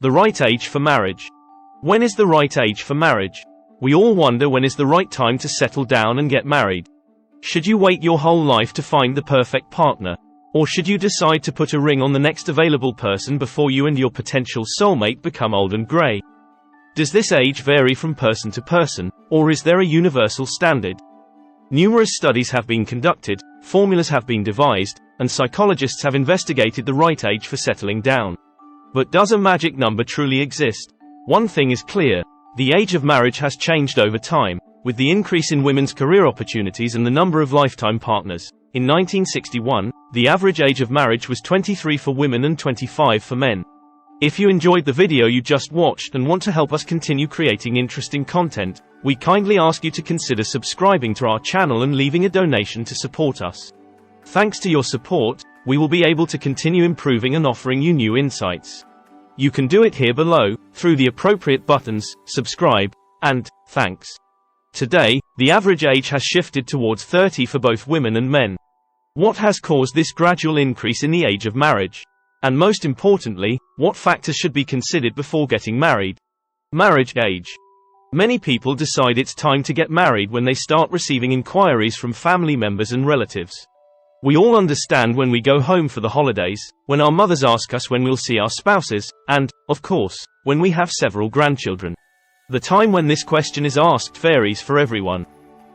The right age for marriage. When is the right age for marriage? We all wonder when is the right time to settle down and get married. Should you wait your whole life to find the perfect partner? Or should you decide to put a ring on the next available person before you and your potential soulmate become old and grey? Does this age vary from person to person, or is there a universal standard? Numerous studies have been conducted, formulas have been devised, and psychologists have investigated the right age for settling down. But does a magic number truly exist? One thing is clear: the age of marriage has changed over time, with the increase in women's career opportunities and the number of lifetime partners. In 1961, the average age of marriage was 23 for women and 25 for men. If you enjoyed the video you just watched and want to help us continue creating interesting content, we kindly ask you to consider subscribing to our channel and leaving a donation to support us. Thanks to your support, we will be able to continue improving and offering you new insights. You can do it here below, through the appropriate buttons, subscribe, and thanks. Today, the average age has shifted towards 30 for both women and men. What has caused this gradual increase in the age of marriage? And most importantly, what factors should be considered before getting married? Marriage age. Many people decide it's time to get married when they start receiving inquiries from family members and relatives. We all understand when we go home for the holidays, when our mothers ask us when we'll see our spouses, and, of course, when we have several grandchildren. The time when this question is asked varies for everyone.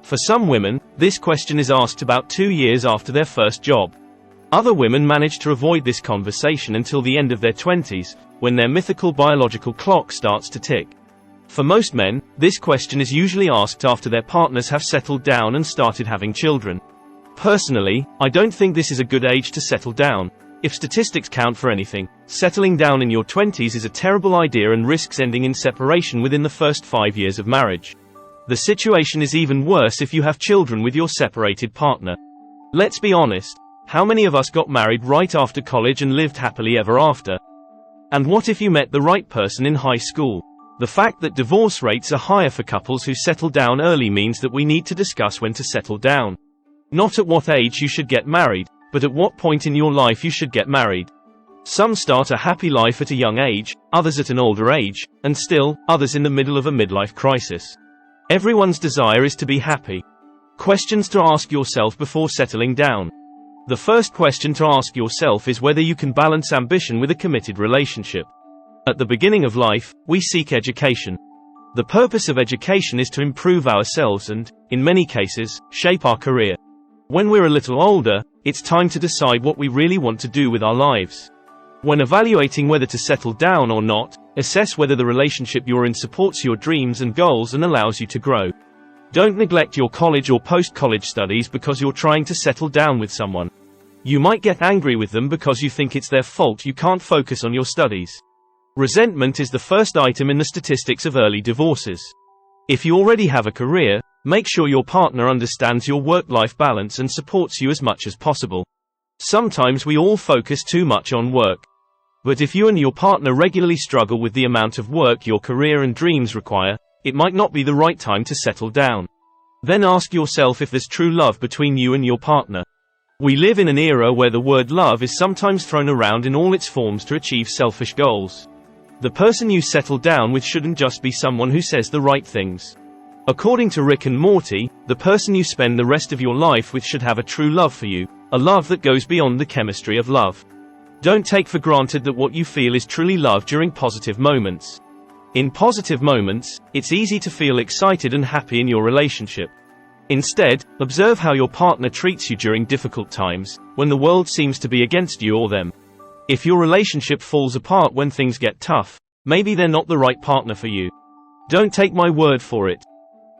For some women, this question is asked about 2 years after their first job. Other women manage to avoid this conversation until the end of their 20s, when their mythical biological clock starts to tick. For most men, this question is usually asked after their partners have settled down and started having children. Personally, I don't think this is a good age to settle down. If statistics count for anything, settling down in your 20s is a terrible idea and risks ending in separation within the first 5 years of marriage. The situation is even worse if you have children with your separated partner. Let's be honest, how many of us got married right after college and lived happily ever after? And what if you met the right person in high school? The fact that divorce rates are higher for couples who settle down early means that we need to discuss when to settle down. Not at what age you should get married, but at what point in your life you should get married. Some start a happy life at a young age, others at an older age, and still, others in the middle of a midlife crisis. Everyone's desire is to be happy. Questions to ask yourself before settling down. The first question to ask yourself is whether you can balance ambition with a committed relationship. At the beginning of life, we seek education. The purpose of education is to improve ourselves and, in many cases, shape our career. When we're a little older, it's time to decide what we really want to do with our lives. When evaluating whether to settle down or not, assess whether the relationship you're in supports your dreams and goals and allows you to grow. Don't neglect your college or post-college studies because you're trying to settle down with someone. You might get angry with them because you think it's their fault you can't focus on your studies. Resentment is the first item in the statistics of early divorces. If you already have a career, make sure your partner understands your work-life balance and supports you as much as possible. Sometimes we all focus too much on work. But if you and your partner regularly struggle with the amount of work your career and dreams require, it might not be the right time to settle down. Then ask yourself if there's true love between you and your partner. We live in an era where the word love is sometimes thrown around in all its forms to achieve selfish goals. The person you settle down with shouldn't just be someone who says the right things. According to Rick and Morty, the person you spend the rest of your life with should have a true love for you, a love that goes beyond the chemistry of love. Don't take for granted that what you feel is truly love during positive moments. In positive moments, it's easy to feel excited and happy in your relationship. Instead, observe how your partner treats you during difficult times, when the world seems to be against you or them. If your relationship falls apart when things get tough, maybe they're not the right partner for you. Don't take my word for it.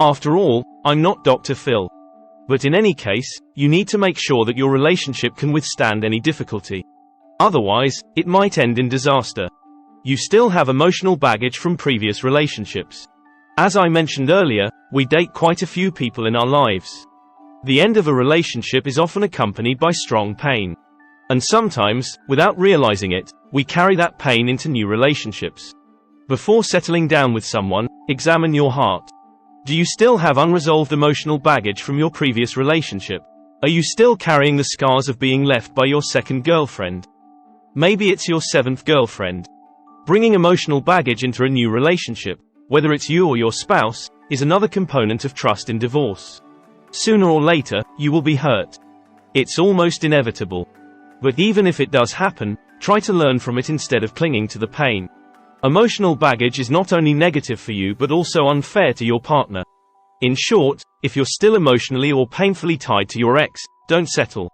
After all, I'm not Dr. Phil. But in any case, you need to make sure that your relationship can withstand any difficulty. Otherwise, it might end in disaster. You still have emotional baggage from previous relationships. As I mentioned earlier, we date quite a few people in our lives. The end of a relationship is often accompanied by strong pain. And sometimes, without realizing it, we carry that pain into new relationships. Before settling down with someone, examine your heart. Do you still have unresolved emotional baggage from your previous relationship? Are you still carrying the scars of being left by your second girlfriend? Maybe it's your seventh girlfriend. Bringing emotional baggage into a new relationship, whether it's you or your spouse, is another component of trust in divorce. Sooner or later, you will be hurt. It's almost inevitable. But even if it does happen, try to learn from it instead of clinging to the pain. Emotional baggage is not only negative for you but also unfair to your partner. In short, if you're still emotionally or painfully tied to your ex, don't settle.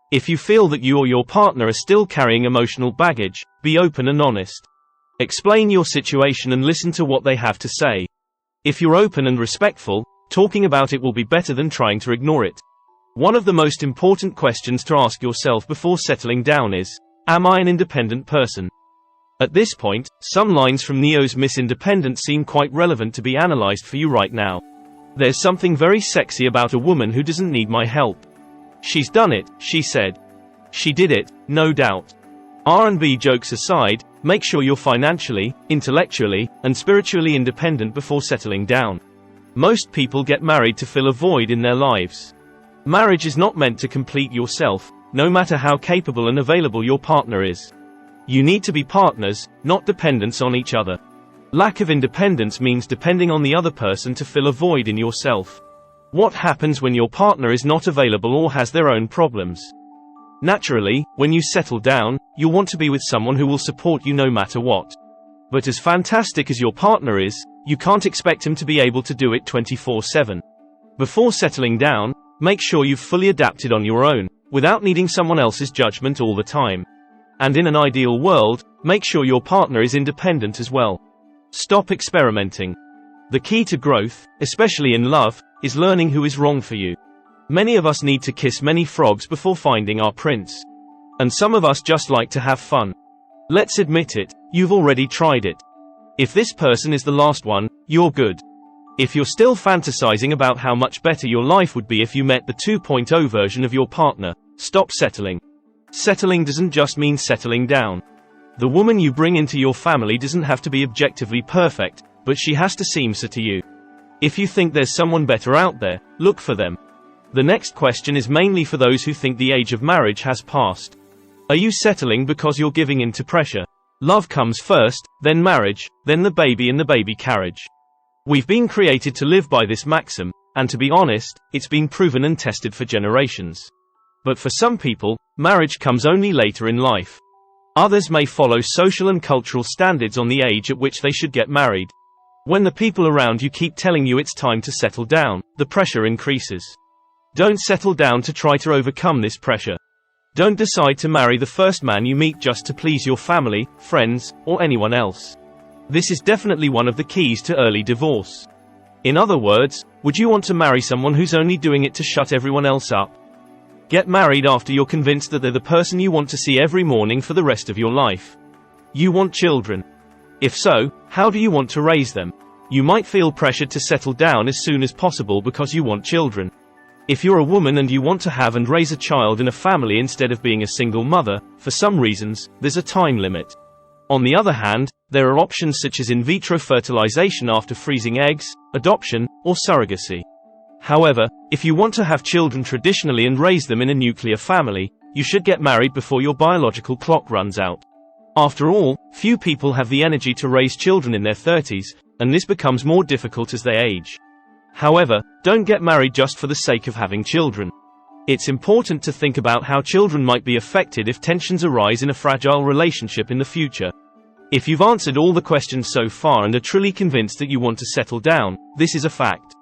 If you feel that you or your partner are still carrying emotional baggage, be open and honest. Explain your situation and listen to what they have to say. If you're open and respectful, talking about it will be better than trying to ignore it. One of the most important questions to ask yourself before settling down is, am I an independent person? At this point, some lines from Neo's Miss Independent seem quite relevant to be analyzed for you right now. There's something very sexy about a woman who doesn't need my help. She's done it, she said. She did it, no doubt. R&B jokes aside, make sure you're financially, intellectually, and spiritually independent before settling down. Most people get married to fill a void in their lives. Marriage is not meant to complete yourself, no matter how capable and available your partner is. You need to be partners, not dependents on each other. Lack of independence means depending on the other person to fill a void in yourself. What happens when your partner is not available or has their own problems? Naturally, when you settle down, you'll want to be with someone who will support you no matter what. But as fantastic as your partner is, you can't expect him to be able to do it 24/7. Before settling down, make sure you've fully adapted on your own, without needing someone else's judgment all the time. And in an ideal world, make sure your partner is independent as well. Stop experimenting. The key to growth, especially in love, is learning who is wrong for you. Many of us need to kiss many frogs before finding our prince. And some of us just like to have fun. Let's admit it, you've already tried it. If this person is the last one, you're good. If you're still fantasizing about how much better your life would be if you met the 2.0 version of your partner, stop settling. Settling doesn't just mean settling down. The woman you bring into your family doesn't have to be objectively perfect, but she has to seem so to you. If you think there's someone better out there, look for them. The next question is mainly for those who think the age of marriage has passed. Are you settling because you're giving in to pressure? Love comes first, then marriage, then the baby and the baby carriage. We've been created to live by this maxim, and to be honest, it's been proven and tested for generations. But for some people, marriage comes only later in life. Others may follow social and cultural standards on the age at which they should get married. When the people around you keep telling you it's time to settle down, the pressure increases. Don't settle down to try to overcome this pressure. Don't decide to marry the first man you meet just to please your family, friends, or anyone else. This is definitely one of the keys to early divorce. In other words, would you want to marry someone who's only doing it to shut everyone else up? Get married after you're convinced that they're the person you want to see every morning for the rest of your life. You want children. If so, how do you want to raise them? You might feel pressured to settle down as soon as possible because you want children. If you're a woman and you want to have and raise a child in a family instead of being a single mother, for some reasons, there's a time limit. On the other hand, there are options such as in vitro fertilization after freezing eggs, adoption, or surrogacy. However, if you want to have children traditionally and raise them in a nuclear family, you should get married before your biological clock runs out. After all, few people have the energy to raise children in their 30s, and this becomes more difficult as they age. However, don't get married just for the sake of having children. It's important to think about how children might be affected if tensions arise in a fragile relationship in the future. If you've answered all the questions so far and are truly convinced that you want to settle down, this is a fact.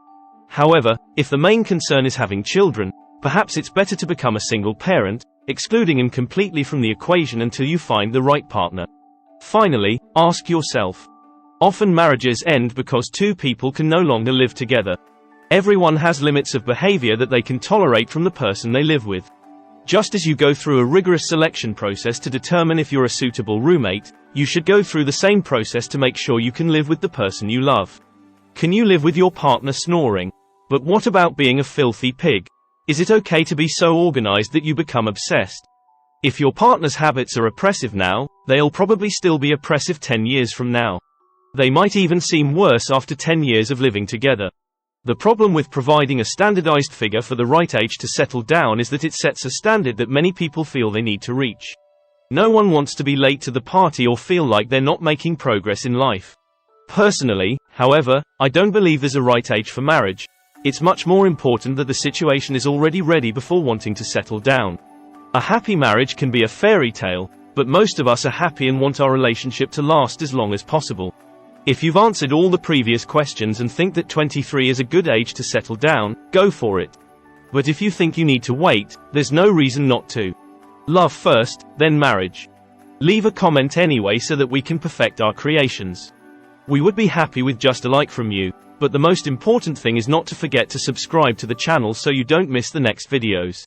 However, if the main concern is having children, perhaps it's better to become a single parent, excluding him completely from the equation until you find the right partner. Finally, ask yourself. Often marriages end because two people can no longer live together. Everyone has limits of behavior that they can tolerate from the person they live with. Just as you go through a rigorous selection process to determine if you're a suitable roommate, you should go through the same process to make sure you can live with the person you love. Can you live with your partner snoring? But what about being a filthy pig? Is it okay to be so organized that you become obsessed? If your partner's habits are oppressive now, they'll probably still be oppressive 10 years from now. They might even seem worse after 10 years of living together. The problem with providing a standardized figure for the right age to settle down is that it sets a standard that many people feel they need to reach. No one wants to be late to the party or feel like they're not making progress in life. Personally, however, I don't believe there's a right age for marriage. It's much more important that the situation is already ready before wanting to settle down. A happy marriage can be a fairy tale, but most of us are happy and want our relationship to last as long as possible. If you've answered all the previous questions and think that 23 is a good age to settle down, go for it. But if you think you need to wait, there's no reason not to. Love first, then marriage. Leave a comment anyway so that we can perfect our creations. We would be happy with just a like from you, but the most important thing is not to forget to subscribe to the channel so you don't miss the next videos.